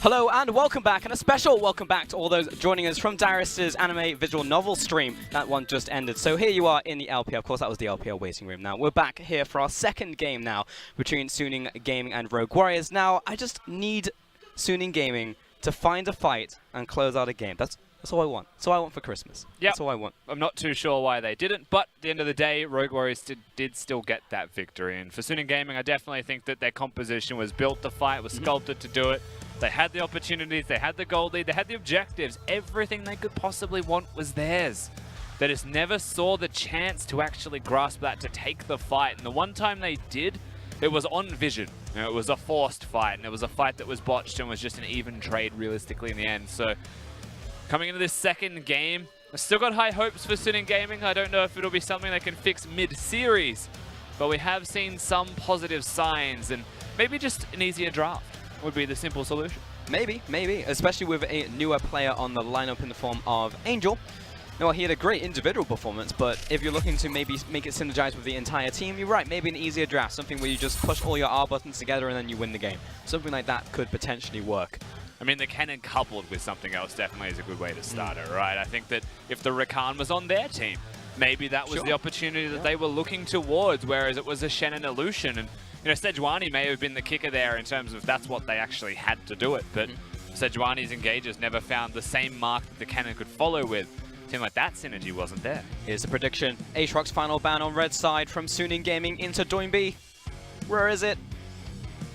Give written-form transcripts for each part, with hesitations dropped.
Hello and welcome back, and a special welcome back to all those joining us from Darius's anime visual novel stream. That one just ended. So here you are in the LPL. Of course, that was the LPL waiting room. Now, we're back here for our second game now between Suning Gaming and Rogue Warriors. Now, I just need Suning Gaming to find a fight and close out a game. That's all I want. That's all I want for Christmas. Yep. That's all I want. I'm not too sure why they didn't, but at the end of the day, Rogue Warriors did still get that victory. And for Suning Gaming, I definitely think that their composition was built to fight, was sculpted to do it. They had the opportunities, they had the gold lead, they had the objectives. Everything they could possibly want was theirs. They just never saw the chance to actually grasp that, to take the fight. And the one time they did, it was on vision. You know, it was a forced fight, and it was a fight that was botched and was just an even trade realistically in the end. So coming into this second game, I've still got high hopes for Suning Gaming. I don't know if it'll be something they can fix mid-series, but we have seen some positive signs, and maybe just an easier draft would be the simple solution. Maybe, especially with a newer player on the lineup in the form of Angel. Now, he had a great individual performance, but if you're looking to maybe make it synergize with the entire team, you're right, maybe an easier draft, something where you just push all your R buttons together and then you win the game. Something like that could potentially work. I mean, the cannon coupled with something else definitely is a good way to start it, right? I think that if the Rakan was on their team, maybe that was the opportunity that they were looking towards, whereas it was a Shannon illusion. And you know, Sejuani may have been the kicker there in terms of that's what they actually had to do it, but Sejuani's engagers never found the same mark that the cannon could follow with. It seemed like that synergy wasn't there. Here's the prediction. Aatrox's final ban on red side from Suning Gaming into Doinby. Where is it?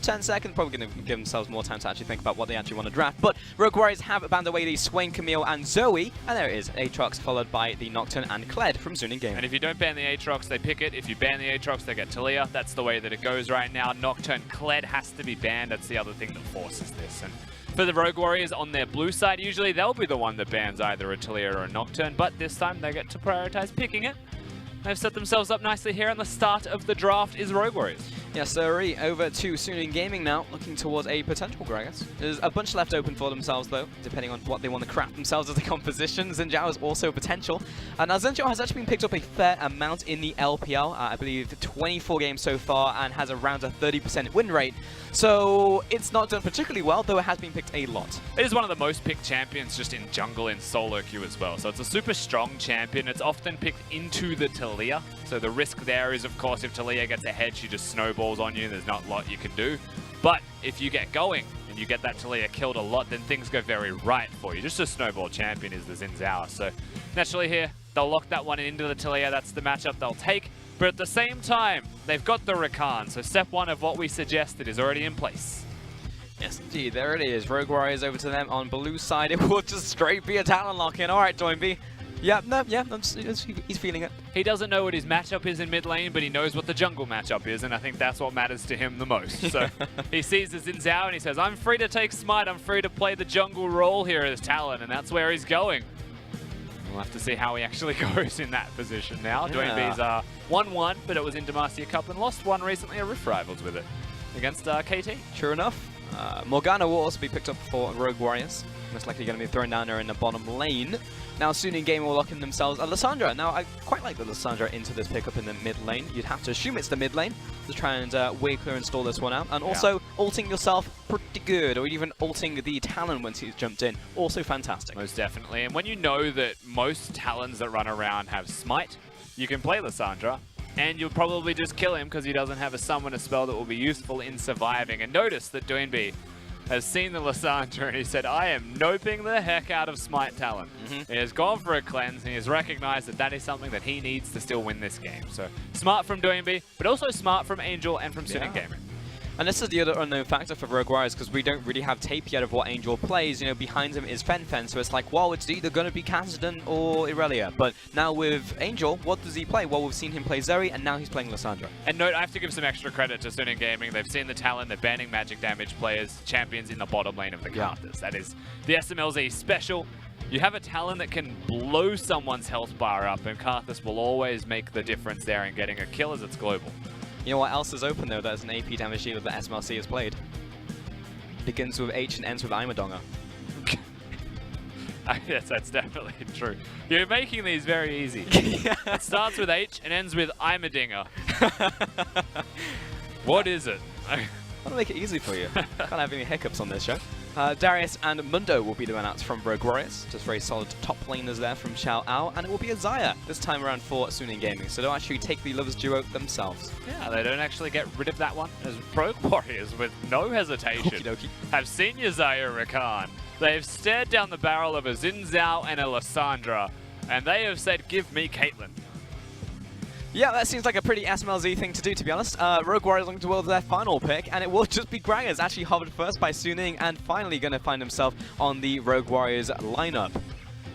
10 seconds, probably going to give themselves more time to actually think about what they actually want to draft. But Rogue Warriors have banned away the Swain, Camille, and Zoe. And there it is, Aatrox followed by the Nocturne and Kled from Suning Gaming. And if you don't ban the Aatrox, they pick it. If you ban the Aatrox, they get Talia. That's the way that it goes right now. Nocturne, Kled has to be banned. That's the other thing that forces this. And for the Rogue Warriors on their blue side, usually they'll be the one that bans either a Talia or a Nocturne. But this time they get to prioritize picking it. They've set themselves up nicely here, and the start of the draft is Rogue Warriors. Yes, sir. Over to Suning Gaming now, looking towards a potential Gragas. There's a bunch left open for themselves, though, depending on what they want to craft themselves as a composition. Xin Zhao is also potential. Now, Xin Zhao has actually been picked up a fair amount in the LPL. I believe 24 games so far, and has around a 30% win rate. So it's not done particularly well, though it has been picked a lot. It is one of the most picked champions just in jungle in solo queue as well. So it's a super strong champion. It's often picked into the Talia. So the risk there is, of course, if Talia gets ahead, she just snowballs on you. There's not a lot you can do. But if you get going and you get that Talia killed a lot, then things go very right for you. Just a snowball champion is the Xin Zhao. So naturally here, they'll lock that one into the Talia. That's the matchup they'll take. But at the same time, they've got the Rakan. So step one of what we suggested is already in place. Yes, indeed. There it is. Rogue Warriors over to them on blue side. It will just straight be a talent lock-in. All right, Doinby. Yeah, he's feeling it. He doesn't know what his matchup is in mid lane, but he knows what the jungle matchup is, and I think that's what matters to him the most. So he sees the Xin Zhao and he says, I'm free to take Smite, I'm free to play the jungle role here as Talon, and that's where he's going. We'll have to see how he actually goes in that position now. Doinby's 1-1, but it was in Demacia Cup and lost one recently at Rift Rivals with it against KT. Sure enough. Morgana will also be picked up for Rogue Warriors. Most likely going to be thrown down there in the bottom lane. Now, Suning Gaming will lock in themselves a Lissandra. Now, I quite like the Lissandra into this pickup in the mid lane. You'd have to assume it's the mid lane to try and way clear and stall this one out. And also, ulting yourself pretty good, or even ulting the Talon once he's jumped in. Also fantastic. Most definitely. And when you know that most Talons that run around have Smite, you can play Lissandra. And you'll probably just kill him because he doesn't have a summon, a spell that will be useful in surviving. And notice that Doinby has seen the Lissandra and he said, I am noping the heck out of Smite Talon. He has gone for a cleanse and he has recognized that that is something that he needs to still win this game. So smart from Doinby, but also smart from Angel and from Suning Gaming. And this is the other unknown factor for Rogue Warriors, because we don't really have tape yet of what Angel plays. You know, behind him is Fen, so it's like, well, it's either going to be Kassadin or Irelia. But now with Angel, what does he play? Well, we've seen him play Zoe, and now he's playing Lissandra. And note, I have to give some extra credit to Suning Gaming. They've seen the talent, they're banning magic damage players, champions in the bottom lane of the Karthus. That is the SMLZ special. You have a talent that can blow someone's health bar up, and Karthus will always make the difference there in getting a kill as it's global. You know what else is open, though, that is an AP damage dealer that SMLC has played? Begins with H and ends with Imadonga. Yes, that's definitely true. You're making these very easy. It starts with H and ends with Imadinger. What is it? I'll make it easy for you. Can't have any hiccups on this show. Darius and Mundo will be the runouts from Rogue Warriors. Just very solid top laners there from Xiao Ao. And it will be a Xayah this time around for Suning Gaming. So they'll actually take the Lovers duo themselves. Yeah, they don't actually get rid of that one, as Rogue Warriors, with no hesitation, have senior Xayah Rakan. They've stared down the barrel of a Xin Zhao and a Lissandra, and they have said, give me Caitlyn. Yeah, that seems like a pretty SMLZ thing to do, to be honest. Rogue Warriors looking towards their final pick, and it will just be Gragas, actually hovered first by Suning, and finally going to find himself on the Rogue Warriors lineup.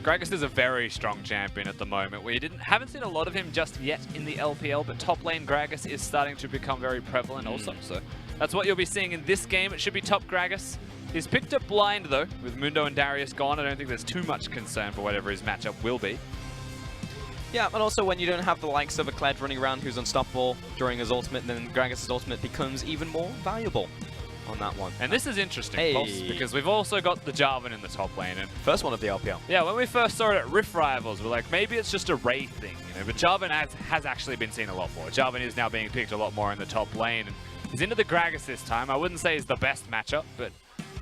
Gragas is a very strong champion at the moment. We haven't seen a lot of him just yet in the LPL, but top lane Gragas is starting to become very prevalent also. So that's what you'll be seeing in this game. It should be top Gragas. He's picked up blind, though, with Mundo and Darius gone. I don't think there's too much concern for whatever his matchup will be. Yeah, and also when you don't have the likes of a Kled running around who's unstoppable during his ultimate, then Gragas' ultimate becomes even more valuable on that one. And this is interesting, Pulse, because we've also got the Jarvan in the top lane. And first one of the LPL. Yeah, when we first saw it at Rift Rivals, we're like, maybe it's just a Wraith thing, you know, but Jarvan has actually been seen a lot more. Jarvan is now being picked a lot more in the top lane, and he's into the Gragas this time. I wouldn't say he's the best matchup, but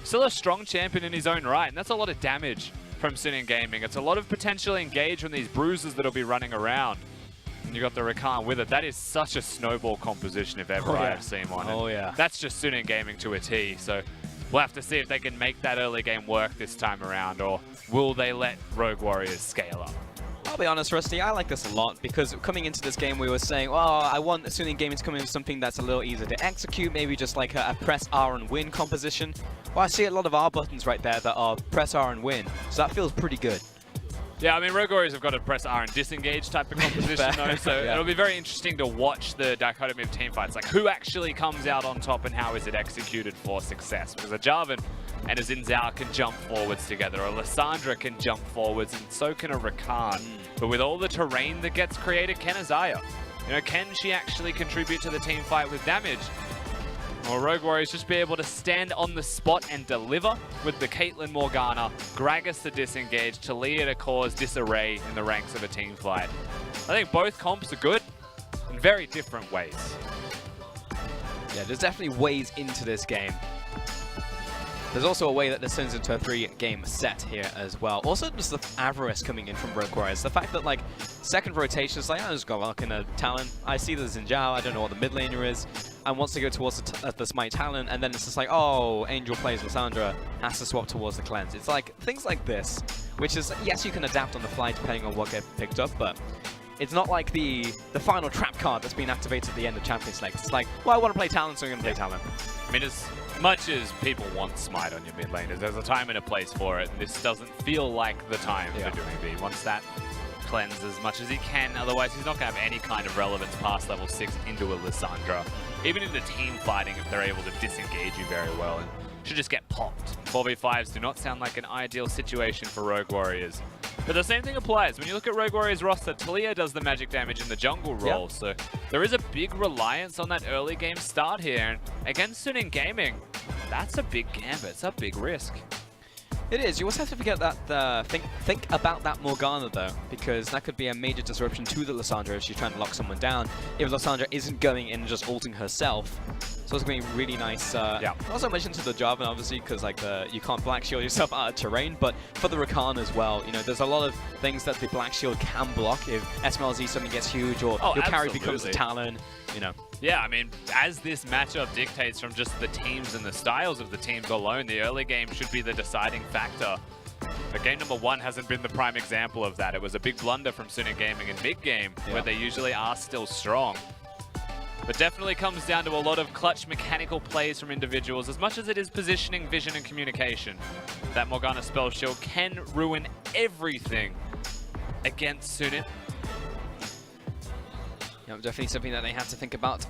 still a strong champion in his own right, and that's a lot of damage from Suning Gaming. It's a lot of potential engage from these bruisers that'll be running around. And you got the Rakan with it. That is such a snowball composition if ever I have seen one. Oh yeah. That's just Suning Gaming to a T. So we'll have to see if they can make that early game work this time around, or will they let Rogue Warriors scale up? I'll be honest, Rusty, I like this a lot because coming into this game we were saying, well, I want Suning Gaming to come in with something that's a little easier to execute, maybe just like a press R and win composition. Well, I see a lot of R buttons right there that are press R and win, so that feels pretty good. Yeah, I mean, Rogue Warriors have got a press R and disengage type of composition though, so it'll be very interesting to watch the dichotomy of teamfights, like who actually comes out on top and how is it executed for success. Because a Jarvan and a Xin Zhao can jump forwards together, or Lissandra can jump forwards, and so can a Rakan. But with all the terrain that gets created, can a Xayah? You know, can she actually contribute to the team fight with damage? Or Rogue Warriors just be able to stand on the spot and deliver with the Caitlyn Morgana, Gragas to disengage, Talia to cause disarray in the ranks of a team fight. I think both comps are good in very different ways. Yeah, there's definitely ways into this game. There's also a way that this turns into a 3-game set here as well. Also, just the avarice coming in from Rogue Warriors. The fact that, like, second rotation is like, I just got luck in a Talon. I see the Xin Zhao, I don't know what the mid laner is, and wants to go towards the Smite Talon, and then it's just like, oh, Angel plays Lissandra, has to swap towards the Cleanse. It's like, things like this, which is, yes, you can adapt on the fly depending on what gets picked up, but it's not like the final trap card that's been activated at the end of Champions League. It's like, well, I want to play Talon, so I'm going to play Talon. I mean, as much as people want Smite on your mid laners, there's a time and a place for it, and this doesn't feel like the time for doing B. He wants that cleanse as much as he can, otherwise he's not going to have any kind of relevance past level 6 into a Lissandra. Even in the team fighting, if they're able to disengage you very well, and should just get popped. 4v5s do not sound like an ideal situation for Rogue Warriors. But the same thing applies. When you look at Rogue Warriors' roster, Talia does the magic damage in the jungle role, so there is a big reliance on that early game start here. And against Suning Gaming, that's a big gambit. It's a big risk. It is. You also have to forget that think about that Morgana though, because that could be a major disruption to the Lissandra if she's trying to lock someone down. If Lissandra isn't going in and just ulting herself, so it's going to be really nice. Not so much into the Jarvan obviously, because like you can't black shield yourself out of terrain, but for the Rakan as well. You know, there's a lot of things that the black shield can block if SMLZ suddenly gets huge, or your carry becomes a Talon. You know. Yeah, I mean, as this matchup dictates from just the teams and the styles of the teams alone, the early game should be the deciding factor. But game number 1 hasn't been the prime example of that. It was a big blunder from Suning Gaming in mid-game, where they usually are still strong. But definitely comes down to a lot of clutch mechanical plays from individuals, as much as it is positioning, vision, and communication. That Morgana spell shield can ruin everything against Suning. Yeah, definitely something that they have to think about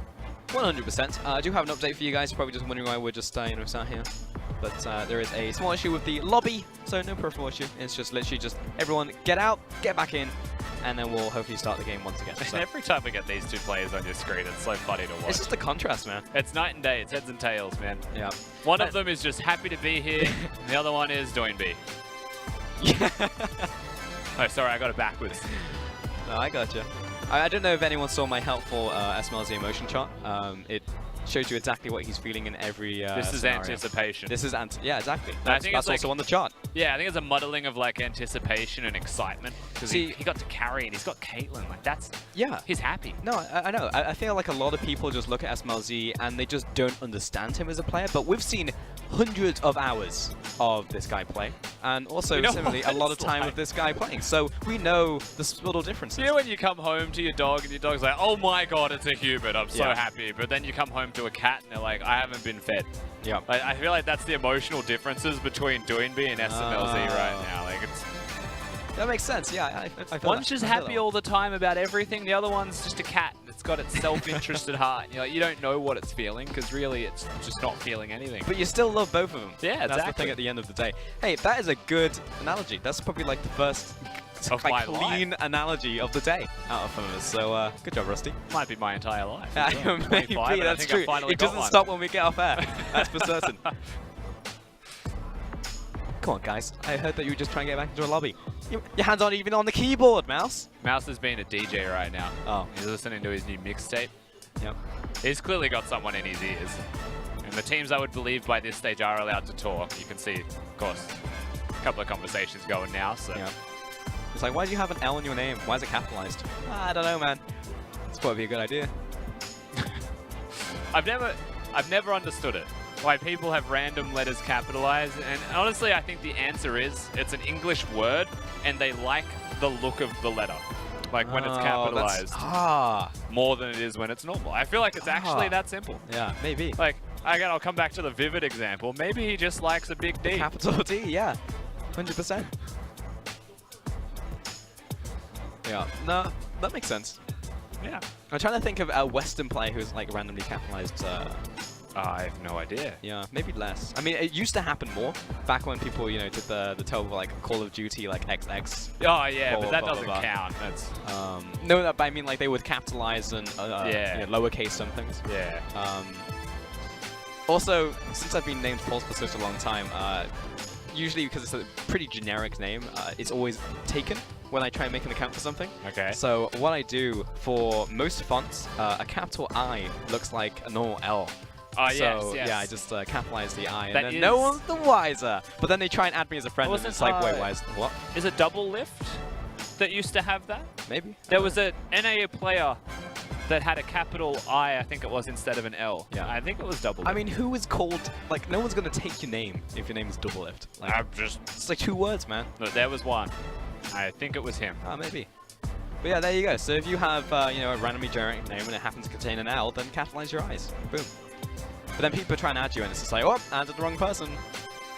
100%. I do have an update for you guys. Probably just wondering why we're just sat here. But there is a small issue with the lobby, so no personal issue. It's just literally just everyone get out, get back in, and then we'll hopefully start the game once again. So. Every time we get these two players on your screen, it's so funny to watch. It's just the contrast, man. It's night and day. It's heads and tails, man. Yeah. One of them is just happy to be here, and the other one is doing B. Yeah. Oh, sorry, I got it backwards. No, I gotcha. I don't know if anyone saw my helpful SMLZ emotion chart. It shows you exactly what he's feeling in every This is scenario. anticipation. This is yeah, exactly. I think That's it's also on the chart. Yeah, I think it's a muddling of like anticipation and excitement because he got to carry and he's got Caitlyn. Like that's he's happy. No, I know. I feel like a lot of people just look at SMLZ and they just don't understand him as a player. But we've seen hundreds of hours of this guy play, and also similarly a lot of time of this guy playing. So we know the subtle differences. You know when you come home to your dog and your dog's like, "Oh my god, it's a human! I'm so happy." But then you come home to a cat and they're like, "I haven't been fed." Yeah. Like, I feel like that's the emotional differences between Doinby and SMLZ right now. Like it's. That makes sense. Yeah, I feel One's just happy all the time about everything. The other one's just a cat. It's got its self-interest at heart. You don't know what it's feeling because really it's just not feeling anything. But you still love both of them. Yeah, exactly. That's the thing at the end of the day. Hey, that is a good analogy. That's probably like the first clean analogy of the day out of Famous. So good job, Rusty. Might be my entire life. Maybe, that's true. It doesn't stop when we get off air. That's for certain. Come on, guys. I heard that you were just trying to get back into a lobby. Your hands aren't even on the keyboard, Mouse. Mouse is being a DJ right now. Oh. He's listening to his new mixtape. Yep. He's clearly got someone in his ears. And the teams I would believe by this stage are allowed to talk. You can see, of course, a couple of conversations going now. So. Yeah. It's like, why do you have an L in your name? Why is it capitalized? I don't know, man. It's probably a good idea. I've never understood it. Why people have random letters capitalized, and honestly I think the answer is it's an English word and they like the look of the letter, like when it's capitalized more than it is when it's normal. I feel like it's actually that simple. Yeah, maybe. Like again, I'll come back to the Vivid example. Maybe he just likes a big D. Capital D, yeah, 100%. Yeah, no, that makes sense. Yeah. I'm trying to think of a Western player who's like randomly capitalized. I have no idea. Yeah, maybe less. I mean, it used to happen more back when people, did the terrible like Call of Duty like XX. Oh yeah, but that doesn't count. That's no, but I mean like they would capitalize and lowercase some things. Yeah. Also, since I've been named Pulse for such a long time, usually because it's a pretty generic name, it's always taken when I try and make an account for something. Okay. So what I do for most fonts, a capital I looks like a normal L. Oh, so, yes. yeah, I just capitalize the I, and then no one's the wiser. But then they try and add me as a friend, and it's like, wait, why is what? Is it Double Lift that used to have that? Maybe. There was a NA player that had a capital I think it was, instead of an L. Yeah. I think it was Double Lift. I mean, who is called, like, no one's going to take your name if your name is Double Lift. Like, it's like 2 words, man. No, there was one. I think it was him. Maybe. But yeah, there you go. So if you have, a randomly generic name and it happens to contain an L, then capitalize your I's. Boom. But then people try and add you, and it's just like, oh, added the wrong person.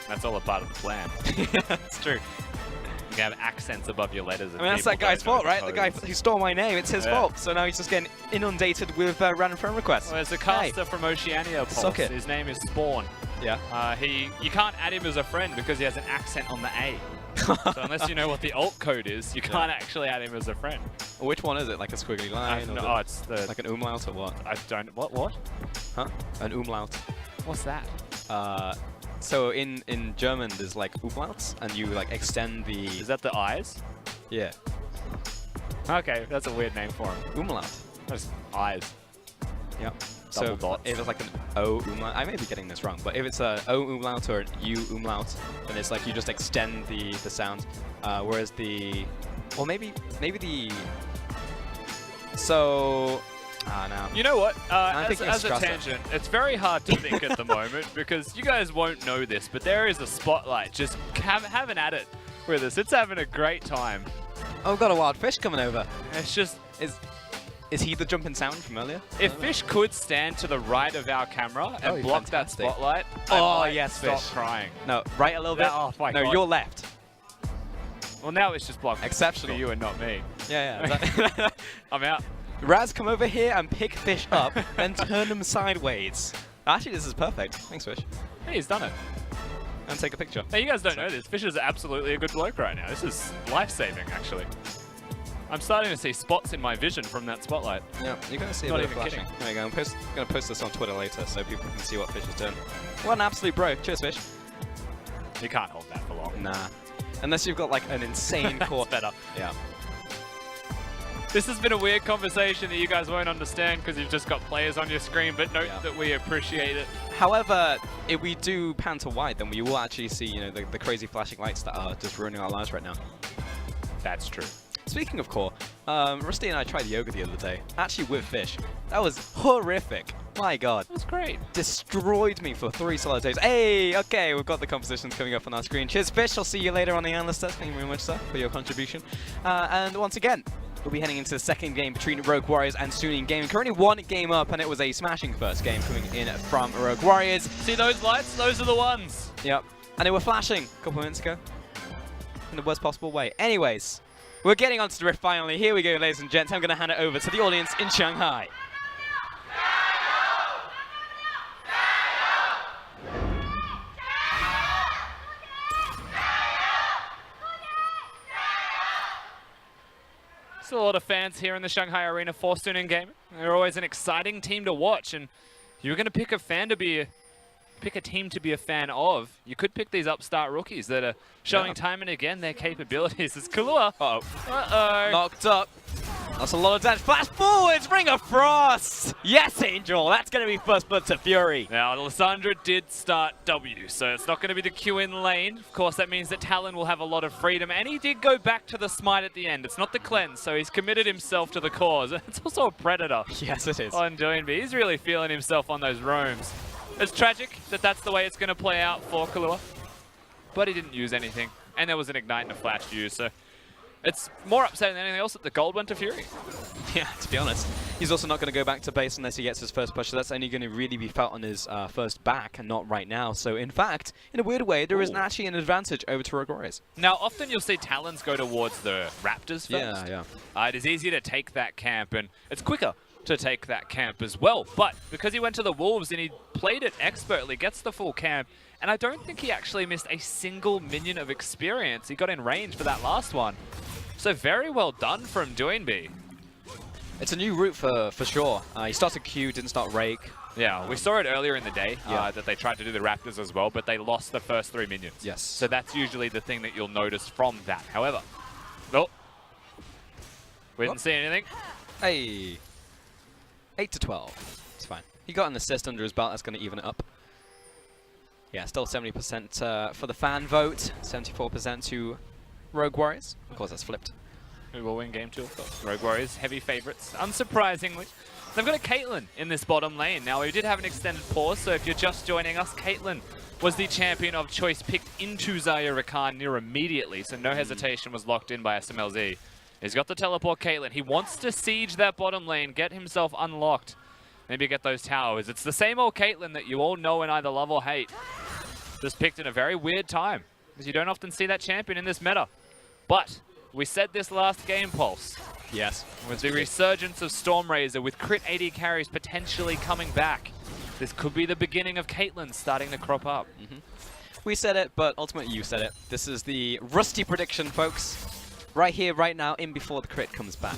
That's all a part of the plan. Yeah, that's true. You can have accents above your letters. I mean, that's that guy's fault, right? The guy who stole my name, it's his fault. So now he's just getting inundated with random friend requests. Well, there's a caster from Oceania, Pulse. His name is Spawn. Yeah. You can't add him as a friend because he has an accent on the A. So unless you know what the alt code is, you can't actually add him as a friend. Which one is it? Like a squiggly line? No, it's the... Like an umlaut or what? I don't... What? Huh? An umlaut. What's that? So in German, there's like umlauts, and you like extend the... Is that the eyes? Yeah. Okay, that's a weird name for him. Umlaut. That's eyes. Yep. Double dots. If it's like an O umlaut, I may be getting this wrong, but if it's a O umlaut or an U umlaut, then it's like you just extend the sound. Whereas the, well, maybe the. So, no. You know what? As a tangent, it's very hard to think at the moment because you guys won't know this, but there is a spotlight just having at it with us. It's having a great time. Oh, we've got a wild fish coming over. It's just Is he the jumping sound from earlier? If Fish could stand to the right of our camera and block that spotlight, yes, stop Fish. crying. No, right a little bit. Oh my God. No, your left. Well, now it's just blocked. Exceptional. For you and not me. Yeah. I'm out. Raz, come over here and pick Fish up, then turn him sideways. Actually, this is perfect. Thanks, Fish. Hey, he's done it. And take a picture. Hey, you guys don't know this. Fish is absolutely a good bloke right now. This is life-saving, actually. I'm starting to see spots in my vision from that spotlight. Yeah, you're going to see a bit of flashing. There you go. I'm going to post this on Twitter later so people can see what Fish is doing. What an absolute bro. Cheers, Fish. You can't hold that for long. Nah. Unless you've got like an insane core. Better. Yeah. This has been a weird conversation that you guys won't understand because you've just got players on your screen, but note that we appreciate it. However, if we do pan to wide, then we will actually see, you know, the crazy flashing lights that are just ruining our lives right now. That's true. Speaking of core, Rusty and I tried yoga the other day, actually with fish. That was horrific. My god. That's great. Destroyed me for 3 solid days. Hey, okay, we've got the compositions coming up on our screen. Cheers, Fish. I'll see you later on the analyst test. Thank you very much, sir, for your contribution. And once again, we'll be heading into the second game between Rogue Warriors and Suning Gaming. Currently 1 game up, and it was a smashing first game coming in from Rogue Warriors. See those lights? Those are the ones. Yep. And they were flashing a couple minutes ago in the worst possible way. Anyways, we're getting onto the rift finally. Here we go, ladies and gents. I'm going to hand it over to the audience in Shanghai. Still a lot of fans here in the Shanghai Arena for Suning Gaming. They're always an exciting team to watch, and if you're going to pick a team to be a fan of, you could pick these upstart rookies that are showing time and again their capabilities. It's Kalua. Uh-oh. Knocked up. That's a lot of damage. Flash forwards, Ring of Frost. Yes, Angel. That's going to be first blood to Fury. Now, Lysandra did start W, so it's not going to be the Q in lane. Of course, that means that Talon will have a lot of freedom, and he did go back to the smite at the end. It's not the cleanse, so he's committed himself to the cause. It's also a Predator. Yes, it is. On Doinby. He's really feeling himself on those roams. It's tragic that that's the way it's going to play out for Kalua, but he didn't use anything, and there was an Ignite and a Flash used, so it's more upsetting than anything else that the gold went to Fury. Yeah, to be honest. He's also not going to go back to base unless he gets his first push, so that's only going to really be felt on his first back and not right now. So, in fact, in a weird way, there is actually an advantage over to Rogue Warriors. Now, often you'll see Talons go towards the Raptors first. Yeah. It is easier to take that camp, and it's quicker to take that camp as well. But because he went to the Wolves and he played it expertly, gets the full camp, and I don't think he actually missed a single minion of experience. He got in range for that last one. So very well done from Doinby. It's a new route for sure. He started Q, didn't start Rake. Yeah, we saw it earlier in the day that they tried to do the Raptors as well, but they lost the first 3 minions. Yes. So that's usually the thing that you'll notice from that. However, oh, we didn't see anything. Hey, 8 to 12. It's fine. He got an assist under his belt. That's going to even it up. Yeah, still 70% for the fan vote. 74% to Rogue Warriors. Of course, that's flipped. Who will win game 2, of course. Rogue Warriors, heavy favorites, unsurprisingly. They've got a Caitlyn in this bottom lane. Now, we did have an extended pause, so if you're just joining us, Caitlyn was the champion of choice picked into Xayah Rakan near immediately, so no hesitation was locked in by SMLZ. He's got the teleport Caitlyn. He wants to siege that bottom lane, get himself unlocked, maybe get those towers. It's the same old Caitlyn that you all know and either love or hate. Just picked in a very weird time, because you don't often see that champion in this meta. But we said this last game, Pulse. Yes. With the resurgence of Stormrazor, with crit 80 carries potentially coming back, this could be the beginning of Caitlyn starting to crop up. We said it, but ultimately you said it. This is the Rusty prediction, folks. Right here, right now, in before the crit comes back.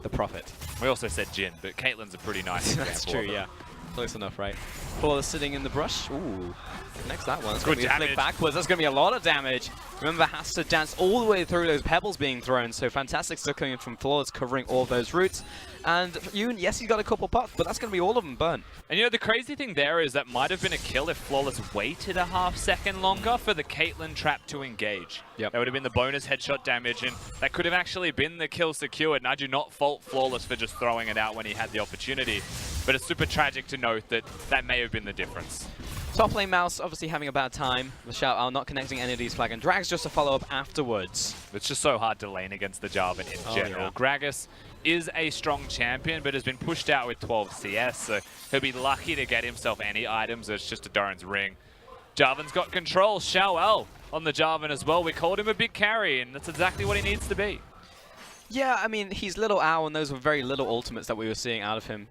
The Prophet. We also said Jhin, but Caitlyn's a pretty nice example. That's true, yeah. Close enough, right? Flawless sitting in the brush. Ooh. Connects that one. It's going to be a flick backwards. That's going to be a lot of damage. Remember, has to dance all the way through those pebbles being thrown. So fantastic stuff coming in from Flawless, covering all those routes. And Yoon, yes, he's got a couple pucks, but that's going to be all of them burnt. And you know, the crazy thing there is that might have been a kill if Flawless waited a half-second longer for the Caitlyn trap to engage. Yep. That would have been the bonus headshot damage, and that could have actually been the kill secured. And I do not fault Flawless for just throwing it out when he had the opportunity. But it's super tragic to note that that may have been the difference. Top lane Mouse obviously having a bad time. The shout out not connecting any of these flag and Drags just to follow up afterwards. It's just so hard to lane against the Jarvan in general. Yeah. Gragas is a strong champion, but has been pushed out with 12 CS, so he'll be lucky to get himself any items. It's just a Doran's ring. Jarvan's got control. Xiao on the Jarvan as well. We called him a big carry, and that's exactly what he needs to be. Yeah, I mean, he's little Owl, and those were very little ultimates that we were seeing out of him.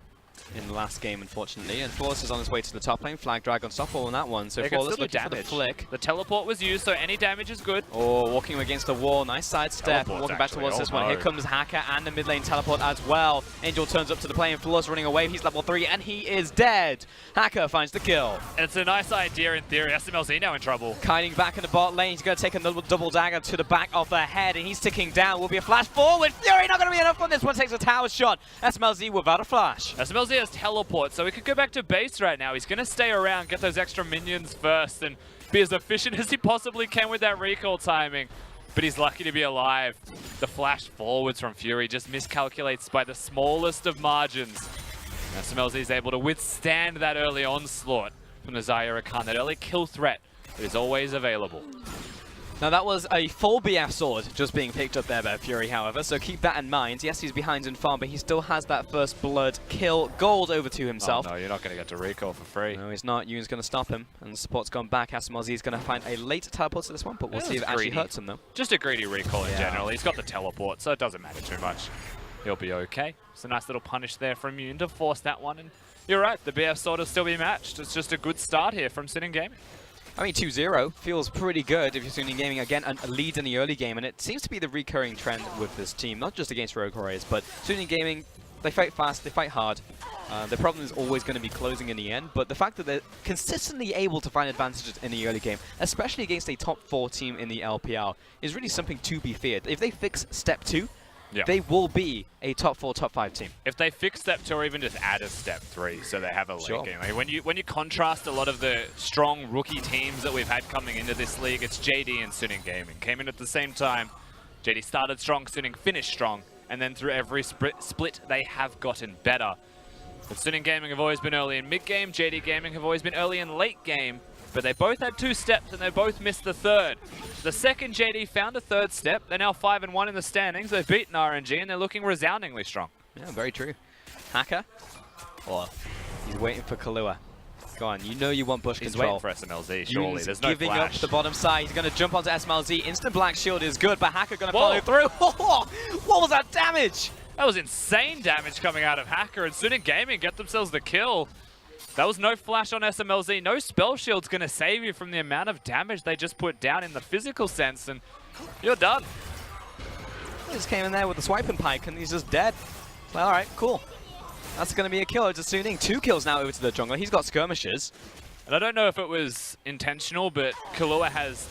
in the last game, unfortunately. And Flawless is on his way to the top lane. Flag drag unstoppable on that one. So Flawless looking for the flick. The teleport was used, so any damage is good. Oh, walking against the wall. Nice side step. Walking back towards this one. Here comes Hacker and the mid lane teleport as well. Angel turns up to the plane. Flawless running away. He's level 3 and he is dead. Hacker finds the kill. And it's a nice idea in theory. SMLZ now in trouble. Kiting back in the bot lane. He's going to take another double dagger to the back of the head and he's ticking down. Will be a flash forward. Fury not going to be enough on this one. Takes a tower shot. SMLZ without a flash. SMLZ has teleport, so he could go back to base right now. He's going to stay around, get those extra minions first, and be as efficient as he possibly can with that recall timing. But he's lucky to be alive. The flash forwards from Fury just miscalculates by the smallest of margins. SMLZ is able to withstand that early onslaught from the Zyra Khan, that early kill threat that is always available. Now that was a full BF sword just being picked up there by Fury, however, so keep that in mind. Yes, he's behind in farm, but he still has that first blood kill gold over to himself. Oh no, you're not going to get to recall for free. No, he's not. Yoon's going to stop him, and the support's gone back. SMLZ is going to find a late teleport to this one, but we'll see if it actually hurts him, though. Just a greedy recall in general. He's got the teleport, so it doesn't matter too much. He'll be okay. It's a nice little punish there from Yoon to force that one, and you're right, the BF sword will still be matched. It's just a good start here from Sitting Gaming. I mean, 2-0 feels pretty good if you're Suning Gaming again, a lead in the early game, and it seems to be the recurring trend with this team, not just against Rogue Warriors, but Suning Gaming, they fight fast, they fight hard. The problem is always going to be closing in the end, but the fact that they're consistently able to find advantages in the early game, especially against a top 4 team in the LPL, is really something to be feared. If they fix Step 2, they will be a top 4, top 5 team. If they fix Step 2 or even just add a Step 3 so they have a late game. I mean, when you contrast a lot of the strong rookie teams that we've had coming into this league, it's JD and Suning Gaming. Came in at the same time. JD started strong, Suning finished strong, and then through every split they have gotten better. But Suning Gaming have always been early in mid game, JD Gaming have always been early in late game, but they both had 2 steps and they both missed the third. The second JD found a third step, they're now 5-1 in the standings. They've beaten RNG and they're looking resoundingly strong. Yeah, very true. Hacker? Well, he's waiting for Kahlua. Go on, you know you want bush control. He's waiting for SMLZ, surely. There's no giving flash. up the bottom side. He's going to jump onto SMLZ. Instant black shield is good, but Hacker going to follow through. What was that damage? That was insane damage coming out of Hacker, and Suning Gaming get themselves the kill. That was no flash on SMLZ. No spell shield's going to save you from the amount of damage they just put down in the physical sense, and you're done. He just came in there with the swiping pike, and he's just dead. Well, all right, cool. That's going to be a kill. It's a Suning. 2 kills now over to the jungler. He's got skirmishes. And I don't know if it was intentional, but Kahlua has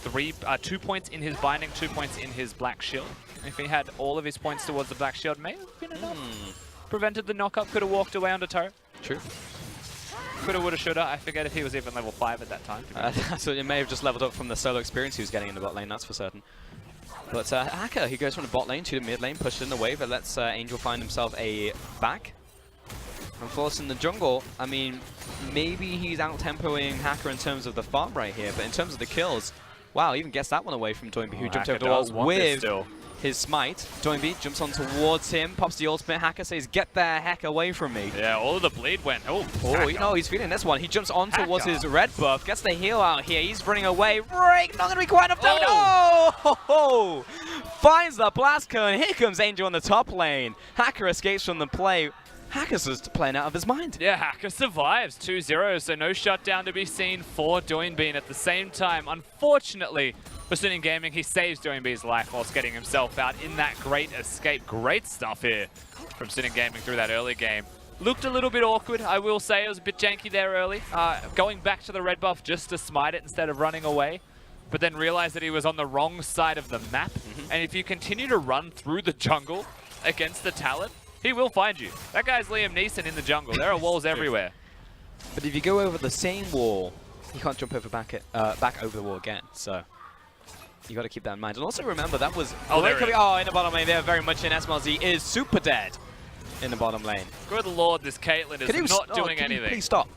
2 points in his binding, 2 points in his black shield. If he had all of his points towards the black shield, may have been enough. Prevented the knockup, could have walked away on the turret. True. Coulda, woulda, shoulda. I forget if he was even level 5 at that time. So it may have just leveled up from the solo experience he was getting in the bot lane, that's for certain. But Hacker, he goes from the bot lane to the mid lane, pushes in the wave, and lets Angel find himself a back. And Flawless in the jungle, I mean, maybe he's out-tempoing Hacker in terms of the farm right here, but in terms of the kills, wow, even gets that one away from Doinby, who jumped over the wall with his smite. Doinby jumps on towards him, pops the ultimate. Hacker says, get the heck away from me. Yeah, all of the bleed went. You know, he's feeling this one. He jumps on towards his red buff, gets the heal out here. He's running away. Break, not going to be quite enough damage. Oh! Finds the blast cone. Here comes Angel on the top lane. Hacker escapes from the play. Hacker's just playing out of his mind. Yeah, Hacker survives 2-0, so no shutdown to be seen for Doinby. And at the same time, unfortunately, for Suning Gaming, he saves Doinby's life whilst getting himself out in that great escape. Great stuff here from Suning Gaming through that early game. Looked a little bit awkward, I will say. It was a bit janky there early. Going back to the red buff just to smite it instead of running away. But then realized that he was on the wrong side of the map. And if you continue to run through the jungle against the Talon, he will find you. That guy's Liam Neeson in the jungle. There are walls everywhere. But if you go over the same wall, you can't jump over back over the wall again. So you got to keep that in mind. And also remember, that was... in the bottom lane. They're very much in. SMLZ is super dead in the bottom lane. Good lord, this Caitlyn is not doing anything. Please stop.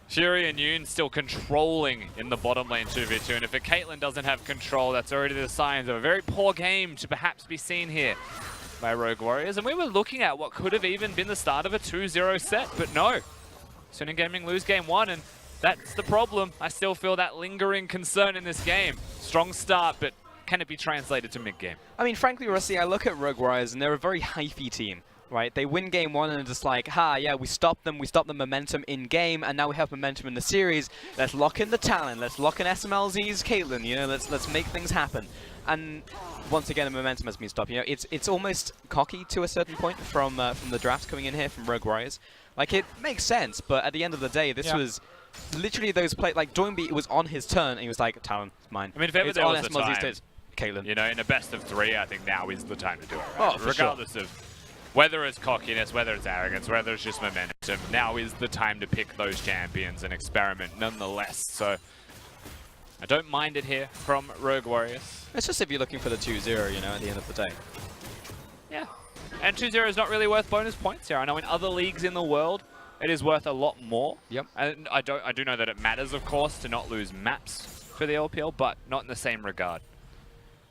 Fury and Yoon still controlling in the bottom lane 2v2. And if a Caitlyn doesn't have control, that's already the signs of a very poor game to perhaps be seen here by Rogue Warriors. And we were looking at what could have even been the start of a 2-0 set, but no. Suning Gaming lose game 1, and that's the problem. I still feel that lingering concern in this game. Strong start, but can it be translated to mid-game? I mean, frankly, Rusty, I look at Rogue Warriors, and they're a very hyphy team. right? They win game 1 and just like, yeah, we stopped them momentum in game, and now we have momentum in the series. Let's lock in the talent. Let's lock in SMLZ's Caitlyn. You know, let's make things happen. And once again, the momentum has been stopped. You know, it's almost cocky to a certain point from the drafts coming in here from Rogue Warriors. Like, it makes sense, but at the end of the day, this was literally those play. Like Doinby, it was on his turn, and he was like, "Talon, mine." I mean, if ever there was a time, Caitlyn. you know, in a best of 3, I think now is the time to do it. Right? Oh, regardless of whether it's cockiness, whether it's arrogance, whether it's just momentum, now is the time to pick those champions and experiment nonetheless. So I don't mind it here from Rogue Warriors. It's just if you're looking for the 2-0, you know, at the end of the day. Yeah. And 2-0 is not really worth bonus points here. I know in other leagues in the world, it is worth a lot more. Yep. And I do know that it matters, of course, to not lose maps for the LPL, but not in the same regard.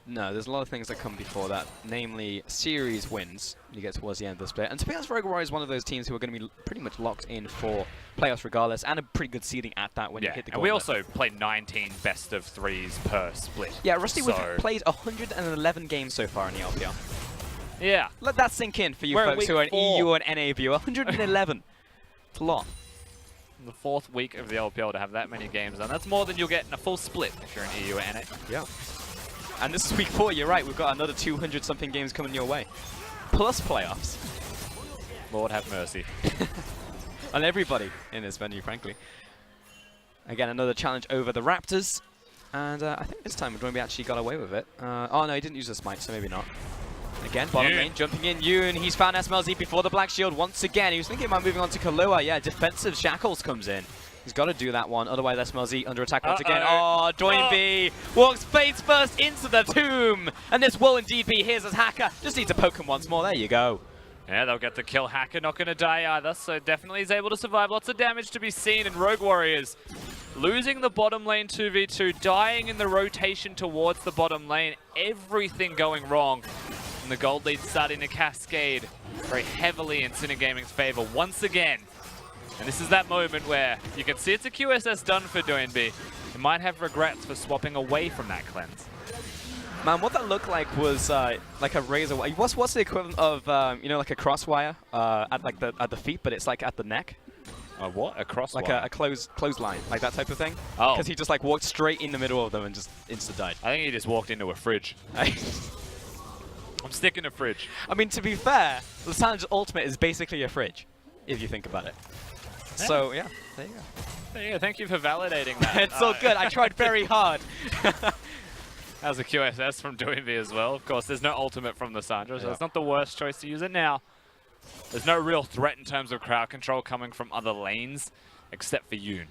No, there's a lot of things that come before that, namely series wins. You get towards the end of the split. And to be honest, Rogue Warriors is one of those teams who are going to be pretty much locked in for playoffs regardless, and a pretty good seeding at that when you hit the goal. And we also play 19 best of 3s per split. Yeah, Rusty, we've played 111 games so far in the LPL. Yeah. Let that sink in for you folks who are an EU and NA viewer. 111. It's a lot. The 4th week of the LPL to have that many games done. That's more than you'll get in a full split if you're an EU or NA. Yeah. And this is week 4, you're right. We've got another 200-something games coming your way. Plus playoffs. Lord have mercy. On everybody in this venue, frankly. Again, another challenge over the Raptors. And I think this time Doinby actually got away with it. Oh, no, he didn't use the smite, so maybe not. Again, bottom lane, jumping in Yoon. He's found SMLZ before the Black Shield once again. He was thinking about moving on to Kahlua. Yeah, defensive Shackles comes in. He's got to do that one, otherwise SMLZ under attack once again. Oh, Doinby walks face first into the tomb. And this will indeed be his as Hacker. Just needs to poke him once more. There you go. Yeah, they'll get the kill. Hacker not going to die either, so definitely is able to survive. Lots of damage to be seen in Rogue Warriors. Losing the bottom lane 2v2, dying in the rotation towards the bottom lane. Everything going wrong. And the gold lead starting to cascade very heavily in Sinner Gaming's favor once again. And this is that moment where you can see it's a QSS done for Doinby. He might have regrets for swapping away from that cleanse. Man, what that looked like was like a razor wire. What's the equivalent of you know, like a crosswire at the feet, but it's like at the neck? What? A crosswire? Like a clothesline, like that type of thing. Oh. Because he just like walked straight in the middle of them and just insta died. I think he just walked into a fridge. I'm sticking to fridge. I mean, to be fair, Lissandra's ultimate is basically a fridge, if you think about it. Yeah. So yeah, there you go. Yeah, thank you for validating that. It's all good. I tried very hard. That was a QSS from Doinby as well. Of course, there's no ultimate from Lissandra, so it's not the worst choice to use it now. There's no real threat in terms of crowd control coming from other lanes, except for Yoon.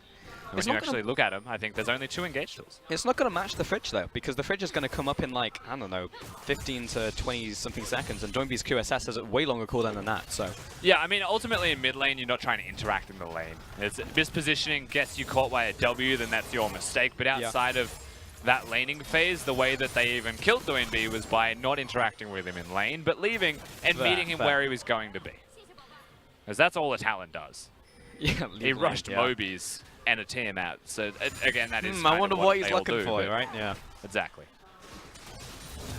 When you actually look at him, I think there's only 2 engaged tools. It's not going to match the fridge, though, because the fridge is going to come up in, like, I don't know, 15 to 20-something seconds, and Doinby's QSS has a way longer cooldown than that, so... Yeah, I mean, ultimately in mid lane, you're not trying to interact in the lane. It's mispositioning gets you caught by a W, then that's your mistake, but outside of that laning phase, the way that they even killed Doinby was by not interacting with him in lane, but leaving and meeting him where he was going to be. Because that's all a talent does. Yeah, he rushed Mobies and a team out. So again, that is I wonder what he's looking for, right? Yeah. Exactly.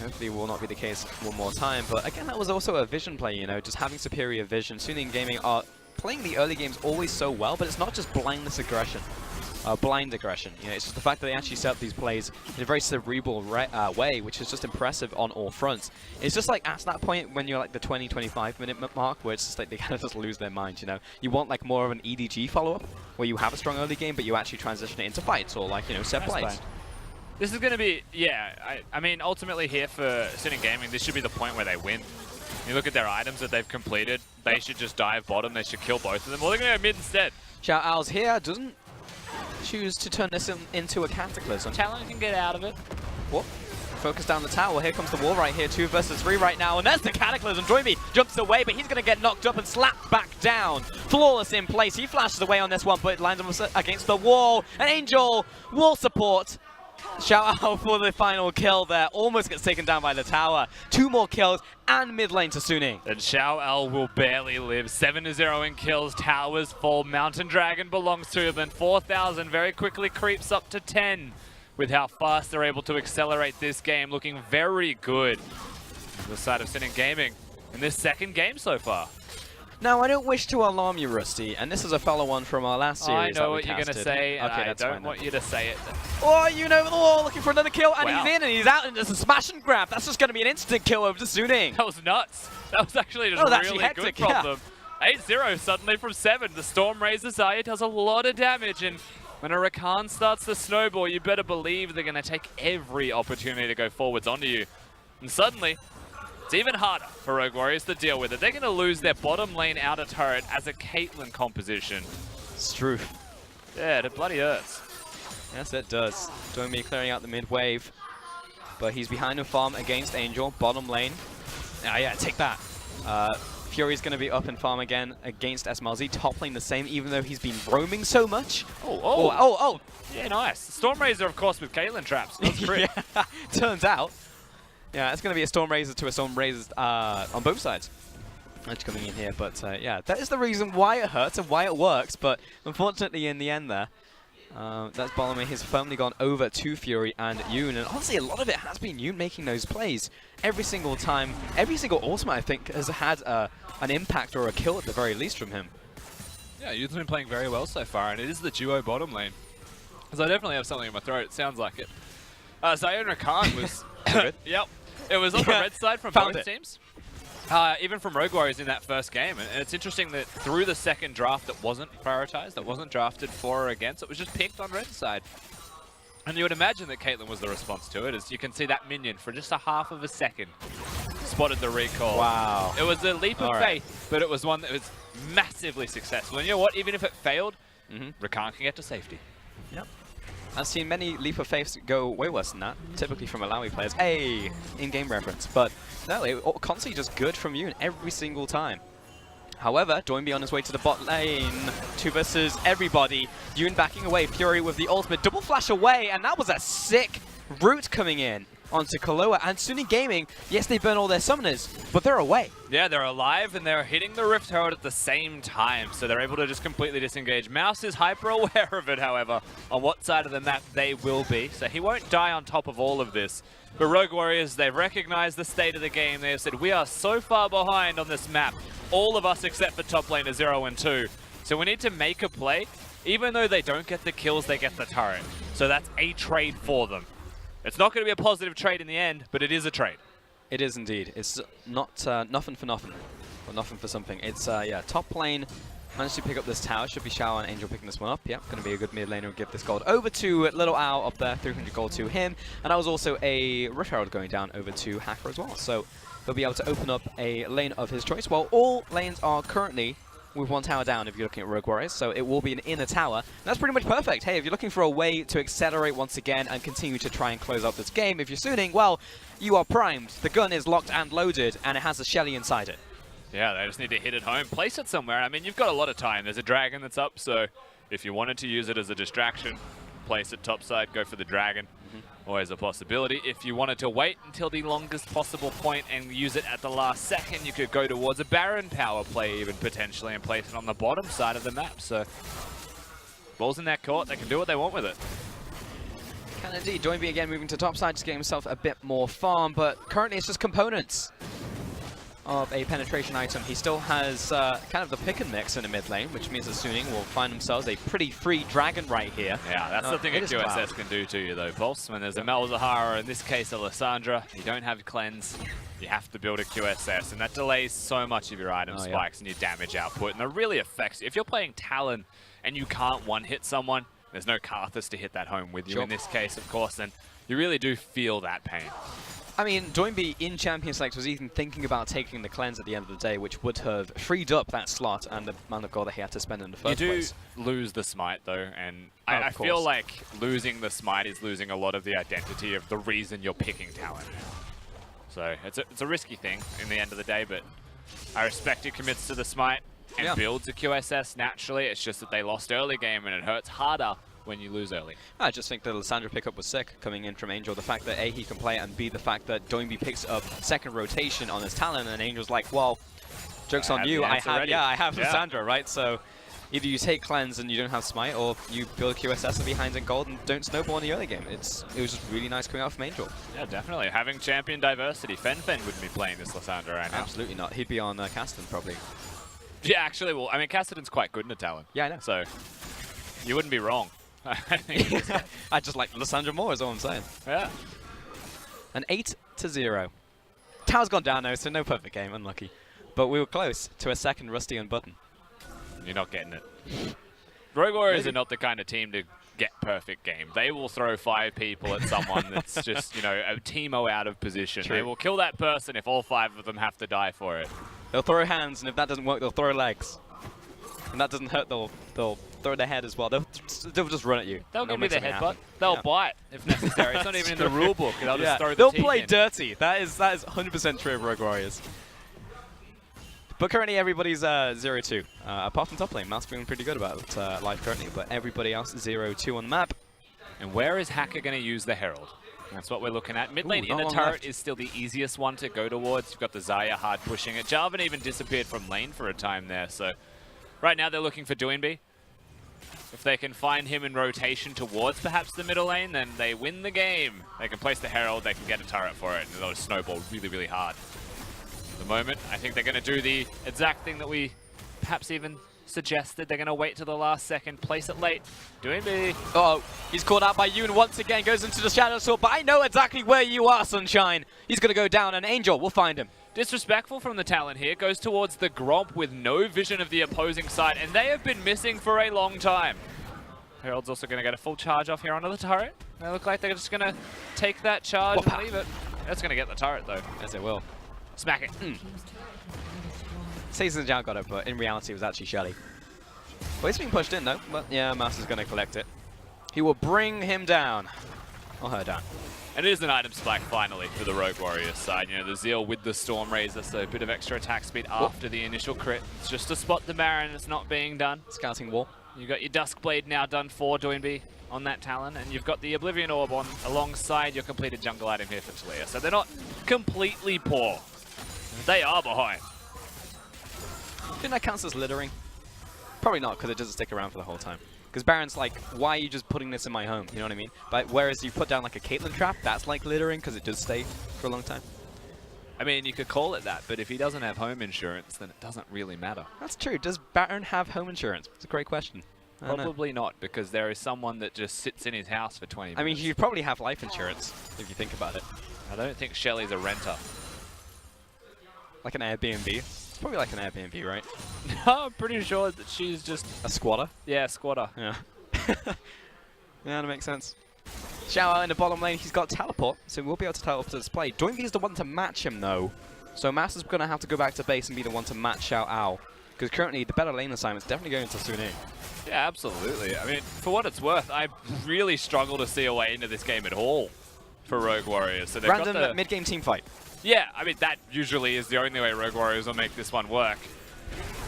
Hopefully it will not be the case one more time. But again, that was also a vision play, you know, just having superior vision. Suning Gaming are playing the early games always so well, but it's not just blindness aggression. Blind aggression. You know, it's just the fact that they actually set up these plays in a very cerebral way, which is just impressive on all fronts. It's just like at that point when you're like the 20-25 minute mark, where it's just like they kind of just lose their mind. You know, you want like more of an EDG follow-up where you have a strong early game, but you actually transition it into fights or like, you know, set plays. Fine. This is going to be, I mean, ultimately here for Sinning Gaming, this should be the point where they win. You look at their items that they've completed, they should just dive bottom, they should kill both of them, or they're going to go mid instead. Xiao Owls here doesn't choose to turn this into a Cataclysm. Talon can get out of it. What? Focus down the tower. Here comes the wall right here. 2 versus 3 right now. And there's the Cataclysm. Doinby jumps away, but he's going to get knocked up and slapped back down. Flawless in place. He flashes away on this one, but it lands him against the wall. An Angel wall support. Shout out for the final kill there. Almost gets taken down by the tower. 2 more kills and mid lane to Suning. And Xiao L will barely live. 7-0 in kills. Towers fall. Mountain Dragon belongs to them. 4,000 very quickly creeps up to 10 with how fast they're able to accelerate this game. Looking very good on the side of Sinning Gaming. in this second game so far. Now, I don't wish to alarm you, Rusty, and this is a follow-on from our last series. I know what you're going to say, and okay, I don't want you to say it. Oh, you know the wall, looking for another kill, and Wow. he's in, and he's out, and there's a smash and grab. That's just going to be an instant kill over to Suning. That was nuts. That was actually just actually really hectic, good from yeah. them. 8-0 suddenly from 7. The Storm raises Eye, does a lot of damage, and when a Rakan starts to snowball, you better believe they're going to take every opportunity to go forwards onto you. And suddenly, it's even harder for Rogue Warriors to deal with it. They're going to lose their bottom lane outer turret as a Caitlyn composition. It's true. Yeah, it bloody hurts. Yes, it does. Domi clearing out the mid wave, but he's behind a farm against Angel, bottom lane. Yeah, take that. Fury's going to be up in farm again against SMLZ, top lane the same, even though he's been roaming so much. Oh. Yeah, nice. Stormraiser, of course, with Caitlyn traps. That's great. Yeah, turns out. Yeah, it's going to be a Stormraiser to a Stormraiser on both sides. Edge coming in here, but yeah, that is the reason why it hurts and why it works, but unfortunately in the end there, that's Bolomir has firmly gone over to Fury and Yoon, and honestly a lot of it has been Yoon making those plays. Every single time, every single ultimate I think has had an impact or a kill at the very least from him. Yeah, Yoon's been playing very well so far, and it is the duo bottom lane. Because I definitely have something in my throat, it sounds like it. Zion Rakan was... Yep. It was on the red side from both teams. Even from Rogue Warriors in that first game. And it's interesting that through the second draft it wasn't prioritized, it wasn't drafted for or against, it was just picked on red side. And you would imagine that Caitlyn was the response to it, as you can see that minion for just a half of a second spotted the recall. Wow. It was a leap of faith, but it was one that was massively successful. And you know what, even if it failed, Rakan can get to safety. Yep. I've seen many leap of faiths go way worse than that, typically from Malawi players. Hey, in-game reference. But no, it constantly just good from Yoon every single time. However, Doinby on his way to the bot lane. 2 versus everybody. Yoon backing away. Fury with the ultimate. Double flash away, and that was a sick route coming in onto Kaloa. And Suning Gaming, yes, they burn all their summoners, but they're away. Yeah, they're alive and they're hitting the Rift Herald at the same time, so they're able to just completely disengage. Mouse is hyper aware of it, however, on what side of the map they will be, so he won't die on top of all of this. But Rogue Warriors, they've recognized the state of the game. They have said, we are so far behind on this map, all of us except for top laner 0 and 2. So we need to make a play. Even though they don't get the kills, they get the turret. So that's a trade for them. It's not going to be a positive trade in the end, but it is a trade. It is indeed. It's not nothing for nothing, or nothing for something. It's, yeah, top lane managed to pick up this tower. Should be Xiao and Angel picking this one up. Yeah, going to be a good mid laner and give this gold over to Little Owl up there. 300 gold to him. And that was also a Rift Herald going down over to Hacker as well. So he'll be able to open up a lane of his choice. Well, all lanes are currently with 1 tower down if you're looking at Rogue Warriors, so it will be an inner tower. And that's pretty much perfect. Hey, if you're looking for a way to accelerate once again and continue to try and close out this game, if you're Suning, well, you are primed. The gun is locked and loaded, and it has a Shelly inside it. Yeah, they just need to hit it home, place it somewhere. I mean, you've got a lot of time. There's a dragon that's up, so if you wanted to use it as a distraction, place it topside, go for the dragon. Always a possibility. If you wanted to wait until the longest possible point and use it at the last second, you could go towards a Baron power play even potentially and place it on the bottom side of the map. So, ball's in that court. They can do what they want with it. Can indeed. Doinby again moving to top side to get himself a bit more farm, but currently it's just components of a penetration item. He still has kind of the pick and mix in the mid lane, which means that Suning will find themselves a pretty free dragon right here. Yeah, that's the thing that QSS can do to you though, Pulse. When there's a Malzahar, in this case a Lissandra, you don't have cleanse, you have to build a QSS, and that delays so much of your item spikes and your damage output, and it really affects you. If you're playing Talon and you can't one-hit someone, there's no Karthus to hit that home with you in this case, of course, then you really do feel that pain. I mean, Doinby in Champion Select was even thinking about taking the cleanse at the end of the day, which would have freed up that slot and the amount of gold that he had to spend in the first place. You do lose the smite, though, and I feel like losing the smite is losing a lot of the identity of the reason you're picking Talon. So it's a risky thing in the end of the day, but I respect he commits to the smite and builds a QSS naturally. It's just that they lost early game, and it hurts harder when you lose early. I just think the Lissandra pickup was sick coming in from Angel. The fact that A, he can play it, and B, the fact that Doinby picks up second rotation on his Talon, and Angel's like, well, joke's on you, I have Lissandra, right? So Either you take cleanse and you don't have smite, or you build QSS behind in gold and don't snowball in the early game. It was just really nice coming out from Angel. Yeah, definitely. Having champion diversity. Fen wouldn't be playing this Lysandra right now. Absolutely not. He'd be on Caston probably. Yeah, actually, well, I mean, Cassidy's quite good in a talent. Yeah, I know. So, you wouldn't be wrong. I think I just like Lysandra more is all I'm saying. yeah. An 8-0. Tower's gone down now, so no perfect game, unlucky. But we were close to a second Rusty and Button. You're not getting it. Rogue Warriors are not the kind of team to get perfect game. They will throw 5 people at someone that's just, you know, a teamo out of position. True. They will kill that person if all 5 of them have to die for it. They'll throw hands, and if that doesn't work, they'll throw legs. And that doesn't hurt, they'll throw their head as well. They'll just run at you. They'll give me make the something headbutt. happen. They'll Yeah. bite if necessary. It's not even in the rule book. They'll just throw the They'll teeth play in. dirty. That is 100% true of Rogue Warriors. But currently everybody's 0-2. Apart from top lane, Mouse feeling pretty good about life currently, but everybody else 0-2 on the map. And where is Hacker going to use the Herald? That's what we're looking at. Mid lane Ooh, in the not long turret left. is still the easiest one to go towards. You've got the Xayah hard pushing it. Jarvan even disappeared from lane for a time there. So right now they're looking for Doinby. If they can find him in rotation towards perhaps the middle lane, then they win the game. They can place the Herald, they can get a turret for it, and they'll snowball really, really hard. At the moment, I think they're going to do the exact thing that we perhaps even suggested. They're going to wait till the last second, place it late. Doinby. Oh, he's caught out by Yoon once again, goes into the Shadow Sword, but I know exactly where you are, Sunshine. He's going to go down, and Angel will find him. Disrespectful from the Talon here, goes towards the Gromp with no vision of the opposing side, and they have been missing for a long time. Herald's also going to get a full charge off here onto the turret. They look like they're just going to take that charge and leave it. That's going to get the turret though. Yes, it will. Smack it. Season Zhao got it, but in reality it was actually Shelly. Well, he's being pushed in though, but yeah, Mouse is going to collect it. He will bring him down. Or her down. And it is an item spike finally for the Rogue Warriors side. You know, the Zeal with the Storm Razor, so a bit of extra attack speed after the initial crit. It's just to spot the Baron, it's not being done. Scouting wall. You've got your Duskblade now done for Doinby on that Talon, and you've got the Oblivion Orb on alongside your completed jungle item here for Talia. So they're not completely poor. They are behind. Do you think that counts as littering? Probably not, because it doesn't stick around for the whole time. Because Baron's like, why are you just putting this in my home? You know what I mean? But whereas you put down like a Caitlyn trap, that's like littering because it does stay for a long time. I mean, you could call it that, but if he doesn't have home insurance, then it doesn't really matter. That's true. Does Baron have home insurance? It's a great question. I don't know. Probably not, because there is someone that just sits in his house for 20 minutes. I mean, he'd probably have life insurance if you think about it. I don't think Shelly's a renter. Like an Airbnb. It's probably like an Airbnb, right? No, I'm pretty sure that she's just... A squatter? Yeah, squatter. Yeah. Yeah, that makes sense. Xiao in the bottom lane, he's got teleport, so we'll be able to teleport to display. Doinby is the one to match him, though. So Master's going to have to go back to base and be the one to match Xiao Ao. Because currently, the better lane assignment's definitely going to Sune. Yeah, absolutely. I mean, for what it's worth, I really struggle to see a way into this game at all for Rogue Warriors. So they've Random got the mid-game team fight. Yeah, I mean, that usually is the only way Rogue Warriors will make this one work.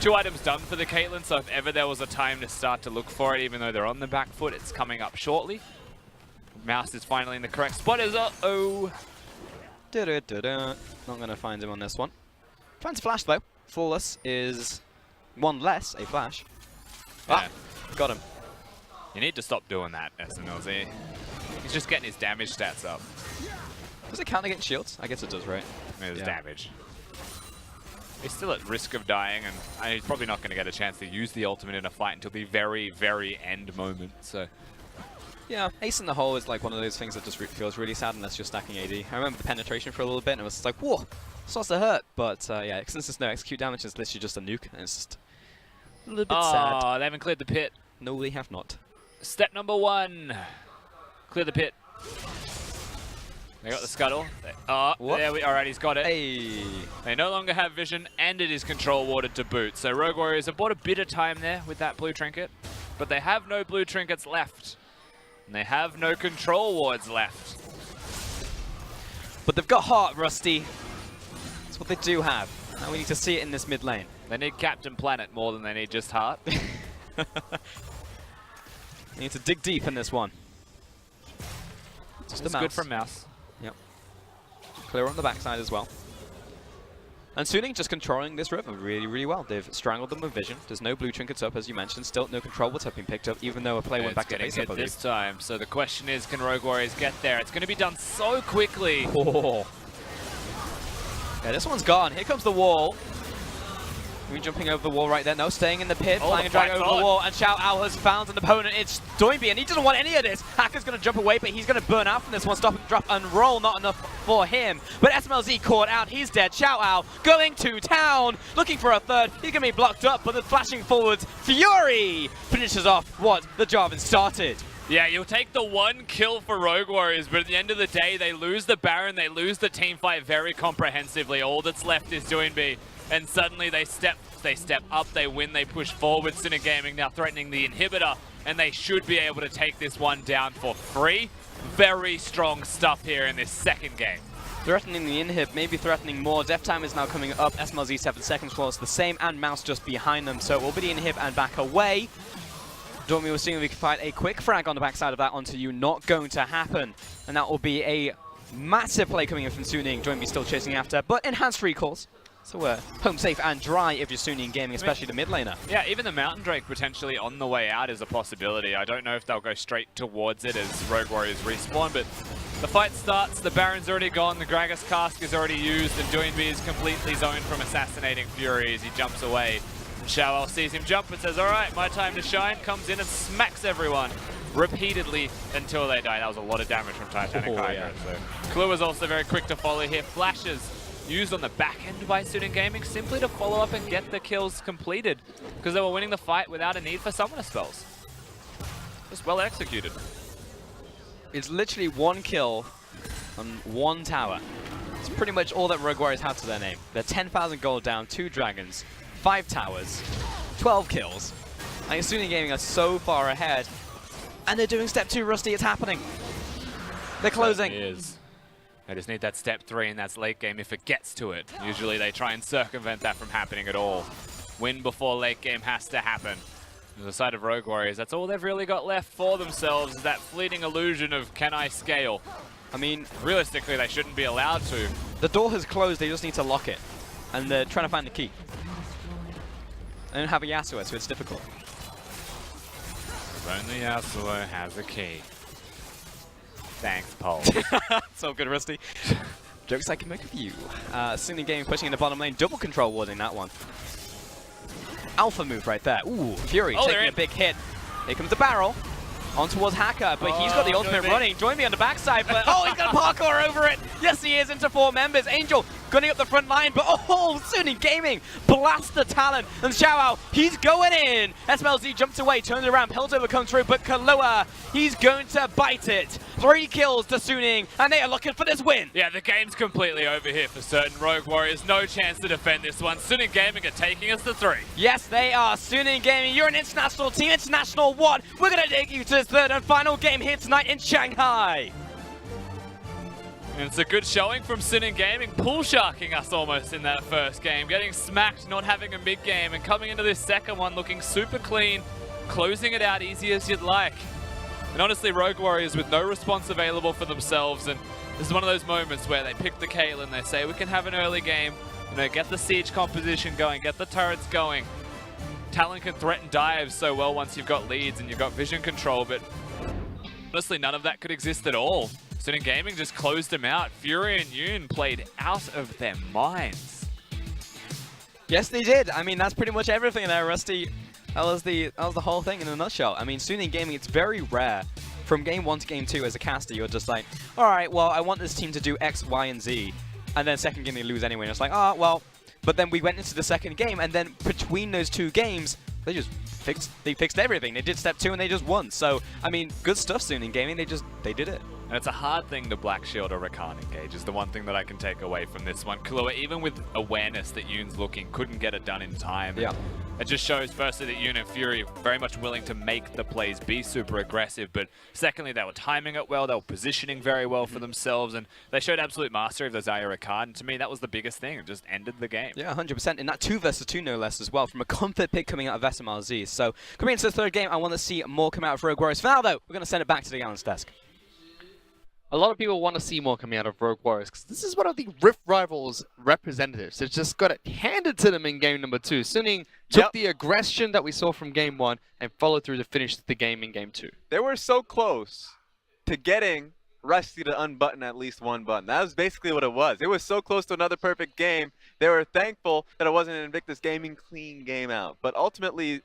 2 items done for the Caitlyn, so if ever there was a time to start to look for it, even though they're on the back foot, it's coming up shortly. Mouse is finally in the correct spot. Uh-oh. Not going to find him on this one. Finds a flash, though. Flawless is one less a flash. Yeah. Ah, got him. You need to stop doing that, SNLZ. He's just getting his damage stats up. Does it count against shields? I guess it does, right? There's Yeah. damage. He's still at risk of dying, and he's probably not going to get a chance to use the ultimate in a fight until the very, very end moment. So, Yeah, Ace in the hole is like one of those things that just feels really sad unless you're stacking AD. I remember the penetration for a little bit, and it was just like, whoa, starts to hurt. But yeah, since there's no execute damage, it's literally just a nuke, and it's just a little bit sad. oh, they haven't cleared the pit. No, they have not. Step number 1. Clear the pit. They got the scuttle. What? There we alright, he's got it. Hey. They no longer have vision, and it is control warded to boot. So Rogue Warriors have bought a bit of time there with that blue trinket, but they have no blue trinkets left. And they have no control wards left. But they've got heart, Rusty. That's what they do have. Now we need to see it in this mid lane. They need Captain Planet more than they need just heart. They need to dig deep in this one. Just It's good from Mouse. Yep. Clear on the backside as well. And Suning just controlling this river really, really well. They've strangled them with vision. There's no blue trinkets up, as you mentioned. Still no control what's been picked up, even though a player went back to base up this time. So the question is, can Rogue Warriors get there? It's going to be done so quickly. Oh. Yeah, this one's gone. Here comes the wall. Jumping over the wall right there. No, staying in the pit, flying and dragging over the wall. And Xiao Ao has found an opponent. It's Doinby, and he doesn't want any of this. Hacker's going to jump away, but he's going to burn out from this one. Stop and drop and roll, not enough for him. But SMLZ caught out. He's dead. Xiao Ao going to town, looking for a third. He's going to be blocked up, but the flashing forwards. Fury finishes off what the Jarvan started. Yeah, you'll take the one kill for Rogue Warriors, but at the end of the day, they lose the Baron, they lose the team fight very comprehensively. All that's left is Doinby, and suddenly they step up, they win, they push forward. Sinner Gaming now threatening the inhibitor, and they should be able to take this one down for free. Very strong stuff here in this second game. Threatening the inhib, maybe threatening more. Death time is now coming up. SMLZ 7 seconds floors the same, and Mouse just behind them, so it will be the inhib and back away. Dormy was seeing if we could find a quick frag on the backside of that onto you. Not going to happen. And that will be a massive play coming in from Suning. Dormy still chasing after, but enhanced recalls. So home safe and dry if you're Suning Gaming, especially the mid laner. Yeah, even the Mountain Drake potentially on the way out is a possibility. I don't know if they'll go straight towards it as Rogue Warriors respawn, but the fight starts, the Baron's already gone, the Gragas cask is already used, and Doinby is completely zoned from assassinating Fury as he jumps away. Xiao Ao sees him jump and says, alright, my time to shine, comes in and smacks everyone repeatedly until they die. That was a lot of damage from Titanic Hydra. So Clue is also very quick to follow here. Flashes used on the back end by Student Gaming simply to follow up and get the kills completed because they were winning the fight without a need for summoner spells. Just well executed. It's literally one kill on one tower. It's pretty much all that Rogue Warriors have to their name. They're 10,000 gold down, 2 dragons, 5 towers, 12 kills. I think Student Gaming are so far ahead. And they're doing step 2, Rusty, it's happening. They're closing. It is. They just need that step 3, and that's late game if it gets to it. Usually they try and circumvent that from happening at all. Win before late game has to happen. On the side of Rogue Warriors, that's all they've really got left for themselves, is that fleeting illusion of can I scale. I mean, realistically, they shouldn't be allowed to. The door has closed, they just need to lock it. And they're trying to find the key. They don't have a Yasuo, so it's difficult. Only Yasuo has a key. Thanks, Paul. So good, Rusty. Jokes I can make of you. Student Gaming pushing in the bottom lane, double control warding that one. Alpha move right there. Ooh, Fury taking a big hit. Here comes the barrel. On towards Hacker, but he's got the ultimate running. Join me on the backside, but oh, he's going to parkour over it. Yes, he is, into 4 members. Angel gunning up the front line, but oh, Student Gaming blast the talent. And Xiao Ao, he's going in. SMLZ jumps away, turns around, Piltover comes through, but Kaloa, he's going to bite it. 3 kills to Suning, and they are looking for this win. Yeah, the game's completely over here for certain. Rogue Warriors, no chance to defend this one. Suning Gaming are taking us to 3. Yes, they are. Suning Gaming, you're an international team. International what? We're going to take you to the 3rd and final game here tonight in Shanghai. And it's a good showing from Suning Gaming, pull sharking us almost in that first game, getting smacked, not having a mid game, and coming into this second one looking super clean, closing it out easy as you'd like. And honestly, Rogue Warriors with no response available for themselves, and this is one of those moments where they pick the Caitlyn, they say we can have an early game, you know, get the siege composition going, get the turrets going. Talon can threaten dives so well once you've got leads and you've got vision control, but honestly, none of that could exist at all. Student Gaming just closed them out. Fury and Yoon played out of their minds. Yes, they did. I mean, that's pretty much everything there, Rusty. That was the whole thing in a nutshell. I mean, Student Gaming, it's very rare. From game 1 to game 2 as a caster, you're just like, all right, well, I want this team to do X, Y, and Z. And then second game, they lose anyway. And it's like, oh, well. But then we went into the second game, and then between those 2 games, they just fixed everything. They did step 2 and they just won. So, I mean, good stuff, Student Gaming. They did it. And it's a hard thing to Black Shield or Rakan engage is the one thing that I can take away from this one. Kahlua, even with awareness that Yoon's looking, couldn't get it done in time. Yeah. It just shows, firstly, that Yoon and Fury are very much willing to make the plays, be super aggressive, but secondly, they were timing it well, they were positioning very well for themselves, and they showed absolute mastery of the Zarya Rakan, and to me, that was the biggest thing. It just ended the game. Yeah, 100%. In that 2 versus 2, no less, as well, from a comfort pick coming out of SMLZ. So, coming into the 3rd game, I want to see more come out of Rogue Warriors. For now, though, we're going to send it back to the Gallant's desk. A lot of people want to see more coming out of Rogue Warriors because this is one of the Rift Rivals representatives. They just got it handed to them in game number 2. Suning took the aggression that we saw from game 1 and followed through to finish the game in game 2. They were so close to getting Rusty to unbutton at least one button. That was basically what it was. It was so close to another perfect game. They were thankful that it wasn't an Invictus Gaming clean game out. But ultimately,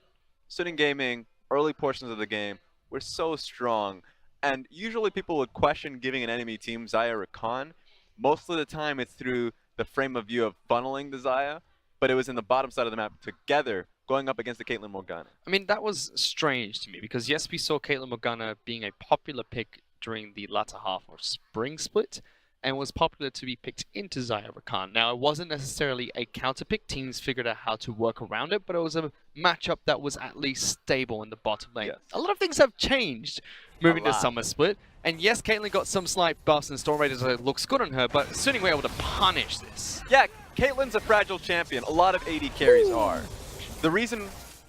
Suning Gaming, early portions of the game, were so strong. And usually people would question giving an enemy team Xayah Rakan. Most of the time it's through the frame of view of funneling the Xayah, but it was in the bottom side of the map together going up against the Caitlyn Morgana. I mean, that was strange to me because yes, we saw Caitlyn Morgana being a popular pick during the latter half of Spring Split and was popular to be picked into Xayah Rakan. Now, it wasn't necessarily a counter pick. Teams figured out how to work around it, but it was a matchup that was at least stable in the bottom lane. Yes. A lot of things have changed moving to Summer Split. And yes, Caitlyn got some slight buffs and Storm Raiders looks good on her, but Suning were able to punish this. Yeah, Caitlyn's a fragile champion. A lot of AD carries are. The reason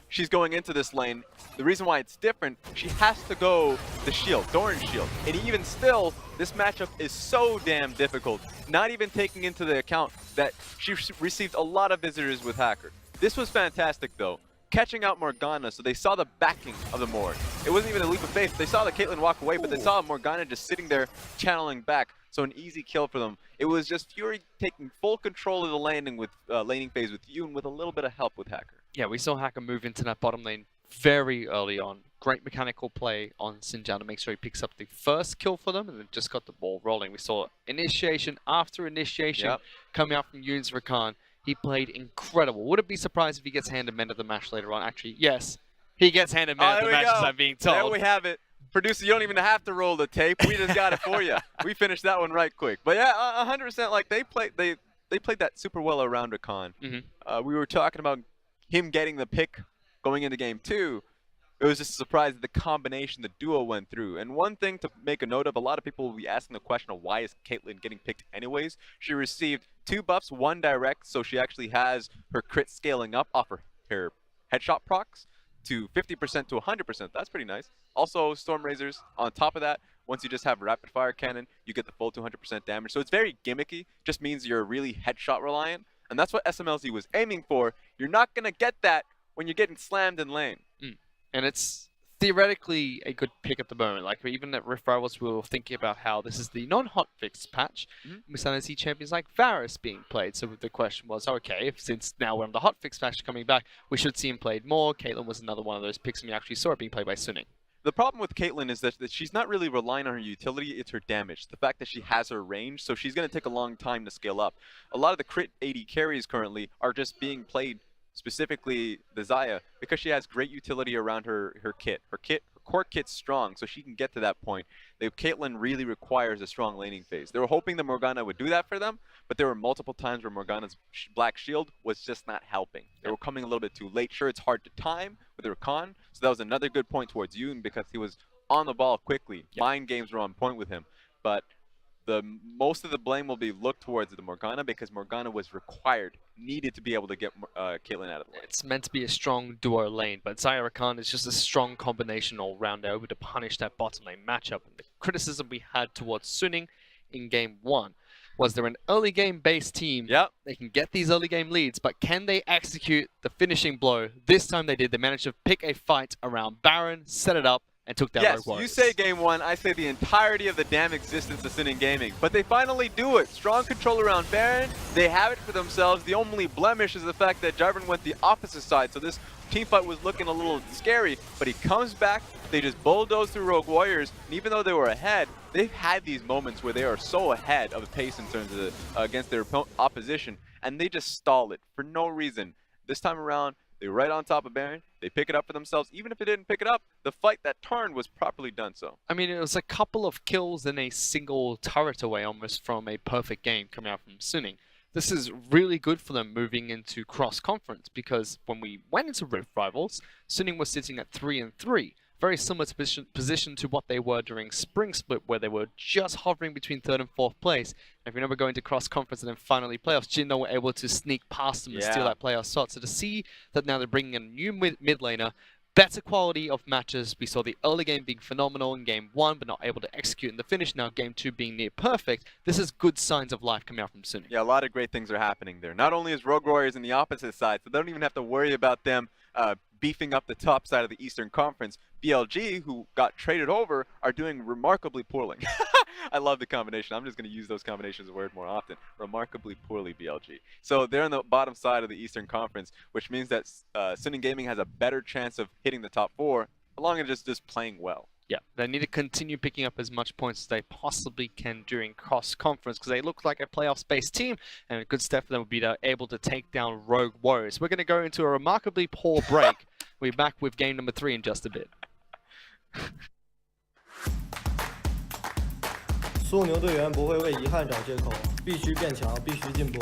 she's going into this lane, the reason why it's different, she has to go the shield, Doran's shield. And even still, this matchup is so damn difficult, not even taking into the account that she received a lot of visitors with Hacker. This was fantastic though, catching out Morgana, so they saw the backing of the Morg. It wasn't even a leap of faith. They saw the Caitlyn walk away, but they saw Morgana just sitting there channeling back. So an easy kill for them. It was just Fury taking full control of the laning with laning phase with you and with a little bit of help with Hacker. Yeah, we saw Hacker move into that bottom lane very early on. Great mechanical play on Sinjan to make sure he picks up the first kill for them and then just got the ball rolling. We saw initiation after initiation coming out from Yoon's Rakan. He played incredible. Wouldn't be surprised if he gets handed man of the match later on. Actually, yes, he gets handed man of the match as I'm being told. There we have it. Producer, you don't even have to roll the tape. We just got it for you. We finished that one right quick. But yeah, 100%. Like they played that super well around Rakan. We were talking about him getting the pick going into game 2. It was just a surprise that the combination, the duo went through. And one thing to make a note of, a lot of people will be asking the question of why is Caitlyn getting picked anyways. She received 2 buffs, 1 direct, so she actually has her crit scaling up off her headshot procs to 50% to 100%. That's pretty nice. Also, Storm Razors, on top of that, once you just have rapid fire cannon, you get the full 200% damage. So it's very gimmicky, just means you're really headshot reliant. And that's what SMLZ was aiming for. You're not going to get that when you're getting slammed in lane. And it's theoretically a good pick at the moment. Like, even at Rift Rivals, we were thinking about how this is the non-hotfix patch. We're starting to see champions like Varus being played. So the question was, okay, since now we're on the hotfix patch coming back, we should see him played more. Caitlyn was another one of those picks, and we actually saw it being played by Suning. The problem with Caitlyn is that she's not really relying on her utility, it's her damage. The fact that she has her range, so she's going to take a long time to scale up. A lot of the crit AD carries currently are just being played, specifically the Xayah, because she has great utility around her kit. Her core kit's strong, so she can get to that point. Caitlyn really requires a strong laning phase. They were hoping that Morgana would do that for them, but there were multiple times where Morgana's black shield was just not helping. They were coming a little bit too late. Sure, it's hard to time with Rakan, so that was another good point towards Yoon because he was on the ball quickly. Mind games were on point with him, but most of the blame will be looked towards the Morgana because Morgana was needed to be able to get Caitlyn out of the lane. It's meant to be a strong duo lane, but Xayah Rakan is just a strong combination all round over to punish that bottom lane matchup. And the criticism we had towards Suning in game 1 was they're an early game based team. They can get these early game leads, but can they execute the finishing blow? This time they did. They managed to pick a fight around Baron, set it up, and took down Rogue Warriors. You say game 1, I say the entirety of the damn existence of Suning Gaming. But they finally do it. Strong control around Baron. They have it for themselves. The only blemish is the fact that Jarvan went the opposite side, so this teamfight was looking a little scary. But he comes back. They just bulldoze through Rogue Warriors. And even though they were ahead, they've had these moments where they are so ahead of the pace in terms of against their opposition, and they just stall it for no reason. This time around, they're right on top of Baron. They pick it up for themselves. Even if they didn't pick it up, the fight that turned was properly done so. I mean, it was a couple of kills and a single turret away almost from a perfect game coming out from Suning. This is really good for them moving into cross-conference because when we went into Rift Rivals, Suning was sitting at 3-3. Very similar to position to what they were during Spring Split, where they were just hovering between 3rd and 4th place. And if you remember going to cross-conference and then finally playoffs, Jinno were able to sneak past them and steal that playoff spot. So to see that now they're bringing in a new mid laner, better quality of matches. We saw the early game being phenomenal in game 1, but not able to execute in the finish. Now game 2 being near perfect. This is good signs of life coming out from Suning. Yeah, a lot of great things are happening there. Not only is Rogue Warriors in the opposite side, so they don't even have to worry about them beefing up the top side of the Eastern Conference. BLG, who got traded over, are doing remarkably poorly. I love the combination. I'm just going to use those combinations of word more often. Remarkably poorly, BLG. So they're on the bottom side of the Eastern Conference, which means that Suning Gaming has a better chance of hitting the top 4, along with just playing well. Yeah, they need to continue picking up as much points as they possibly can during cross-conference because they look like a playoff-based team, and a good step for them would be to able to take down Rogue Warriors. We're going to go into a remarkably poor break. We'll be back with game number 3 in just a bit. 枢纽队员不会为遗憾找借口，必须变强，必须进步。